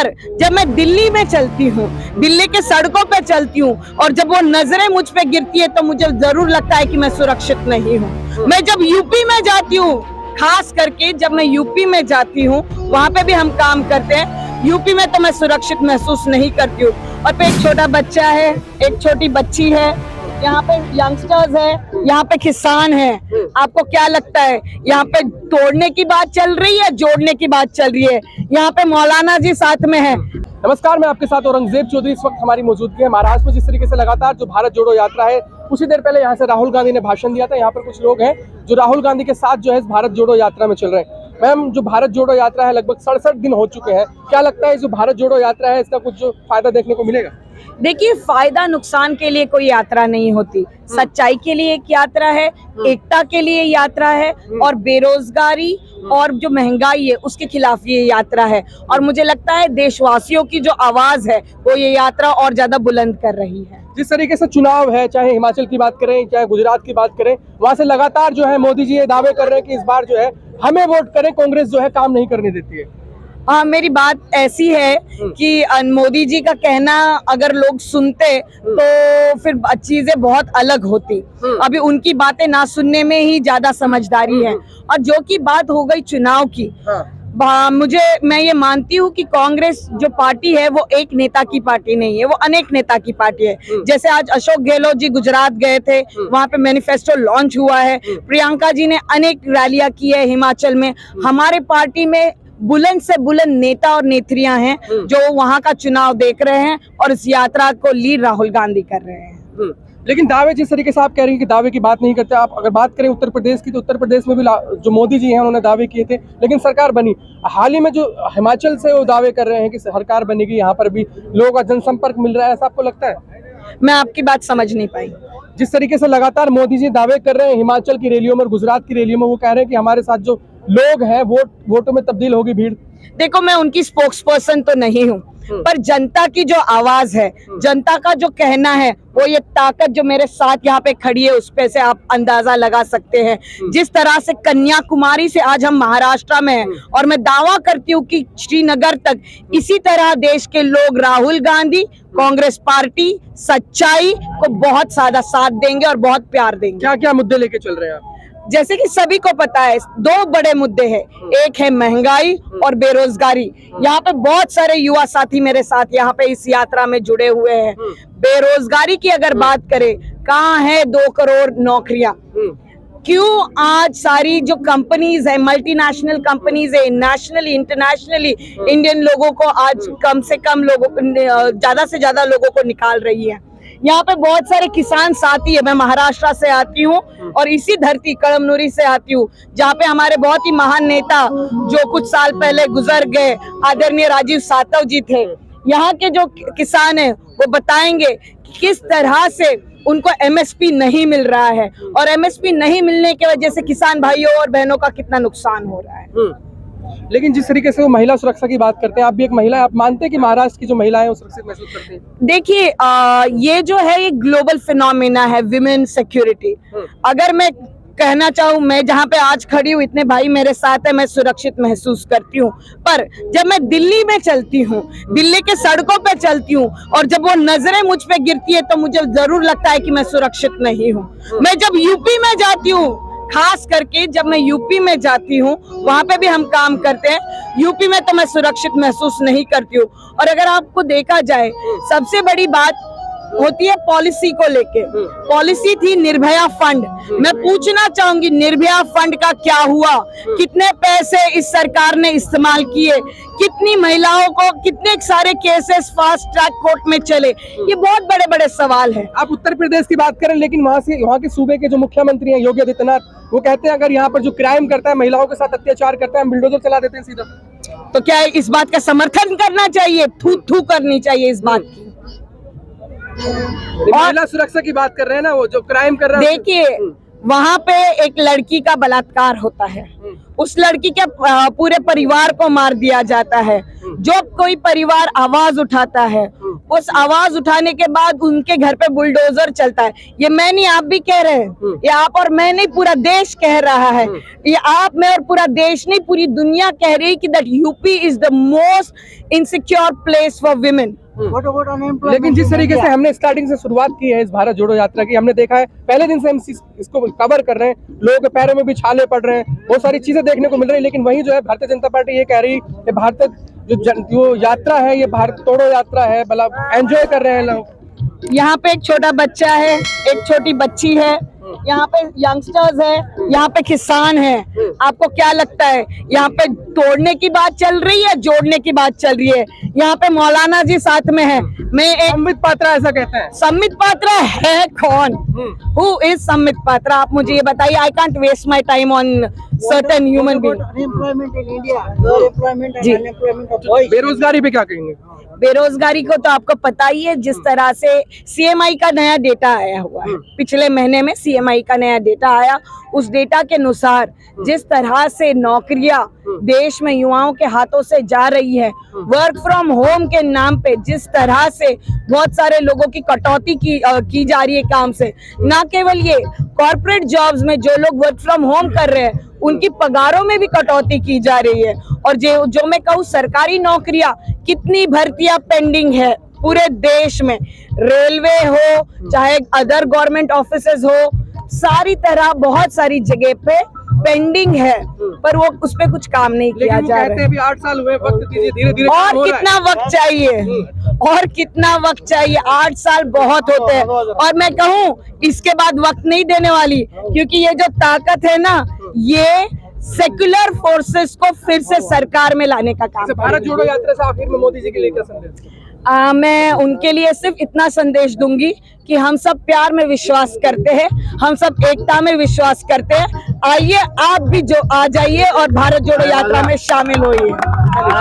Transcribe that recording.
पर जब मैं दिल्ली में चलती हूँ, दिल्ली के सड़कों पे चलती हूँ और जब वो नजरें मुझ पे गिरती है तो मुझे जरूर लगता है कि मैं सुरक्षित नहीं हूँ। मैं जब यूपी में जाती हूँ, खास करके जब मैं यूपी में जाती हूँ, वहाँ पे भी हम काम करते हैं, यूपी में तो मैं सुरक्षित महसूस नहीं करती हूँ। और पे एक छोटा बच्चा है, एक छोटी बच्ची है, यहाँ पे यंगस्टर्स है, यहाँ पे किसान है। आपको क्या लगता है यहाँ पे तोड़ने की बात चल रही है, जोड़ने की बात चल रही है? यहाँ पे मौलाना जी साथ में है। नमस्कार, मैं आपके साथ औरंगजेब चौधरी। इस वक्त हमारी मौजूदगी है महाराष्ट्र में। जिस तरीके से लगातार जो भारत जोड़ो यात्रा है, कुछ ही देर पहले यहाँ से राहुल गांधी ने भाषण दिया था। यहाँ पर कुछ लोग हैं जो राहुल गांधी के साथ जो है भारत जोड़ो यात्रा में चल रहे हैं। मैम, जो भारत जोड़ो यात्रा है लगभग 67 दिन हो चुके हैं, क्या लगता है जो भारत जोड़ो यात्रा है इसका कुछ जो फायदा देखने को मिलेगा? देखिए, फायदा नुकसान के लिए कोई यात्रा नहीं होती, सच्चाई के लिए एक यात्रा है, एकता के लिए यात्रा है और बेरोजगारी और जो महंगाई है उसके खिलाफ ये यात्रा है। और मुझे लगता है देशवासियों की जो आवाज है वो ये यात्रा और ज्यादा बुलंद कर रही है। जिस तरीके से चुनाव है, चाहे हिमाचल की बात करें चाहे गुजरात की बात करें, वहां से लगातार जो है मोदी जी ये दावे कर रहे हैं कि इस बार जो है हमें वोट करें, कांग्रेस जो है काम नहीं करने देती है। हाँ, मेरी बात ऐसी है कि मोदी जी का कहना अगर लोग सुनते तो फिर चीजें बहुत अलग होती। अभी उनकी बातें ना सुनने में ही ज्यादा समझदारी है। और जो की बात हो गई चुनाव की, मैं ये मानती हूँ कि कांग्रेस जो पार्टी है वो एक नेता की पार्टी नहीं है, वो अनेक नेता की पार्टी है। जैसे आज अशोक गहलोत जी गुजरात गए थे, वहां पे मैनिफेस्टो लॉन्च हुआ है। प्रियंका जी ने अनेक रैलियां की है हिमाचल में। हमारे पार्टी में बुलंद से बुलंद नेता और नेत्रियां हैं जो वहां का चुनाव देख रहे हैं और इस यात्रा को लीड राहुल गांधी कर रहे हैं। लेकिन दावे जिस तरीके से आप कह रही हैं कि दावे की बात नहीं करते, आप अगर बात करें उत्तर प्रदेश की तो उत्तर प्रदेश में भी जो मोदी जी हैं उन्होंने दावे किए थे लेकिन सरकार बनी। हाल ही में जो हिमाचल से वो दावे कर रहे हैं कि सरकार बनेगी, यहाँ पर भी लोगों का जनसंपर्क मिल रहा है, ऐसा आपको लगता है? मैं आपकी बात समझ नहीं पाई। जिस तरीके से लगातार मोदी जी दावे कर रहे हैं हिमाचल की रैलियों में और गुजरात की रैलियों में, वो कह रहे हैं कि हमारे साथ जो लोग हैं वोटों में तब्दील होगी भीड़। देखो, मैं उनकी स्पोक्स पर्सन तो नहीं हूँ, पर जनता की जो आवाज है, जनता का जो कहना है, वो ये ताकत जो मेरे साथ यहाँ पे खड़ी है उस पे से आप अंदाजा लगा सकते हैं। जिस तरह से कन्याकुमारी से आज हम महाराष्ट्र में हैं और मैं दावा करती हूँ कि श्रीनगर तक इसी तरह देश के लोग राहुल गांधी, कांग्रेस पार्टी, सच्चाई को बहुत ज्यादा साथ देंगे और बहुत प्यार देंगे। क्या क्या मुद्दे लेके चल रहे हैं आप? जैसे कि सभी को पता है, दो बड़े मुद्दे हैं, एक है महंगाई और बेरोजगारी। यहाँ पे बहुत सारे युवा साथी मेरे साथ यहाँ पे इस यात्रा में जुड़े हुए हैं। बेरोजगारी की अगर बात करें, कहाँ है 2 करोड़ नौकरियां? क्यों आज सारी जो कंपनीज है, मल्टीनेशनल कंपनीज है, नेशनली इंटरनेशनली इंडियन लोगों को आज कम से कम लोगों को, ज्यादा से ज्यादा लोगों को निकाल रही है? यहाँ पे बहुत सारे किसान साथी है। मैं महाराष्ट्र से आती हूँ और इसी धरती कड़मनुरी से आती हूँ, जहाँ पे हमारे बहुत ही महान नेता जो कुछ साल पहले गुजर गए, आदरणीय राजीव सातव जी थे। यहाँ के जो किसान हैं वो बताएंगे कि किस तरह से उनको एमएसपी नहीं मिल रहा है और एमएसपी नहीं मिलने की वजह से किसान भाइयों और बहनों का कितना नुकसान हो रहा है। लेकिन जिस तरीके से वो महिला सुरक्षा की बात करते हैं, आप भी एक महिला है, आप मानते हैं कि महाराष्ट्र की जो महिलाएं हैं सुरक्षित महसूस करती हैं? देखिए, ये जो है ये ग्लोबल फिनोमिना है, विमेन सिक्योरिटी। अगर मैं कहना चाहूँ, मैं जहाँ पे आज खड़ी हूँ, इतने भाई मेरे साथ है, मैं सुरक्षित महसूस करती हूँ। पर जब मैं दिल्ली में चलती हूँ, दिल्ली के सड़कों पे चलती हूँ और जब वो नजरें मुझ पे गिरती है तो मुझे जरूर लगता है कि मैं सुरक्षित नहीं हूँ। मैं जब यूपी में जाती हूँ, खास करके जब मैं यूपी में जाती हूँ, वहां पे भी हम काम करते हैं, यूपी में तो मैं सुरक्षित महसूस नहीं करती हूँ। और अगर आपको देखा जाए, सबसे बड़ी बात होती है पॉलिसी को लेके। पॉलिसी थी निर्भया फंड। मैं पूछना चाहूंगी, निर्भया फंड का क्या हुआ? कितने पैसे इस सरकार ने इस्तेमाल किए? कितनी महिलाओं को, कितने सारे केसेस फास्ट ट्रैक कोर्ट में चले? ये बहुत बड़े बड़े सवाल है। आप उत्तर प्रदेश की बात करें, लेकिन वहाँ के सूबे के जो मुख्यमंत्री हैं योगी आदित्यनाथ, वो कहते हैं अगर यहाँ पर जो क्राइम करता है, महिलाओं के साथ अत्याचार करता है, हम बुलडोजर चला देते हैं सीधा। तो क्या इस बात का समर्थन करना चाहिए? थू थू करनी चाहिए इस बात की। महिला सुरक्षा की बात कर रहे हैं ना, वो जो क्राइम कर रहा है। देखिए, वहाँ पे एक लड़की का बलात्कार होता है, उस लड़की के पूरे परिवार को मार दिया जाता है। जो कोई परिवार आवाज उठाता है, उस आवाज उठाने के बाद उनके घर पे बुलडोजर चलता है। ये मैं नहीं, आप भी कह रहे हैं, ये आप और मैं नहीं, पूरा देश कह रहा है। ये आप, मैं और पूरा देश नहीं, पूरी दुनिया कह रही है कि that UP is the most insecure place for women. लेकिन जिस तरीके से हमने स्टार्टिंग से शुरुआत की है इस भारत जोड़ो यात्रा की, हमने देखा है पहले दिन से हम इसको कवर कर रहे हैं, लोगों के पैरों में भी छाले पड़ रहे हैं, बहुत सारी चीजें देखने को मिल रही है। लेकिन वहीं जो है भारतीय जनता पार्टी ये कह रही है कि भारत जो यात्रा है ये भारत जोड़ो यात्रा है, मतलब एंजॉय कर रहे हैं लोग। यहाँ पे एक छोटा बच्चा है, एक छोटी बच्ची है, यहाँ पे यंगस्टर्स है, यहाँ पे किसान है। आपको क्या लगता है यहाँ पे तोड़ने की बात चल रही है, जोड़ने की बात चल रही है? यहाँ पे मौलाना जी साथ में है। मैं एक संबित पात्रा ऐसा कहते हैं। संबित पात्रा है कौन? Who is Sambit Patra? आप मुझे ये बताइए। I can't waste my time on certain human being. Unemployment in India, unemployment and unemployment of boys. बेरोजगारी पे क्या कहेंगे? बेरोजगारी को तो आपको पता ही है, जिस तरह से सीएमआई का नया डेटा आया हुआ है, पिछले महीने में सीएमआई का नया डेटा आया, उस डेटा के अनुसार जिस तरह से नौकरियां देश में युवाओं के हाथों से जा रही है, वर्क फ्रॉम होम के नाम पे जिस तरह से बहुत सारे लोगों की कटौती की जा रही है काम से। ना केवल ये, कॉर्पोरेट जॉब्स में जो लोग वर्क फ्रॉम होम कर रहे हैं उनकी पगारों में भी कटौती की जा रही है। और जो मैं कहूँ, सरकारी नौकरियां कितनी भर्तियां पेंडिंग है पूरे देश में, रेलवे हो चाहे अदर गवर्नमेंट ऑफिसेज हो, सारी तरह बहुत सारी जगह पे पेंडिंग है, पर वो उस पे कुछ काम नहीं किया जा रहा है। अभी 8 साल हुए, वक्त दीजिए, धीरे धीरे और कितना वक्त चाहिए, और कितना वक्त चाहिए? 8 साल बहुत होते हैं। और मैं कहूँ इसके बाद वक्त नहीं देने वाली, क्योंकि ये जो ताकत है ना, ये सेक्युलर फोर्सेस को फिर से सरकार में लाने का काम। भारत जोड़ो यात्रा से आखिर में मोदी जी के लिए क्या संदेश? मैं उनके लिए सिर्फ इतना संदेश दूंगी कि हम सब प्यार में विश्वास करते हैं, हम सब एकता में विश्वास करते हैं। आइए, आप भी जो आ जाइए और भारत जोड़ो यात्रा में शामिल होइए।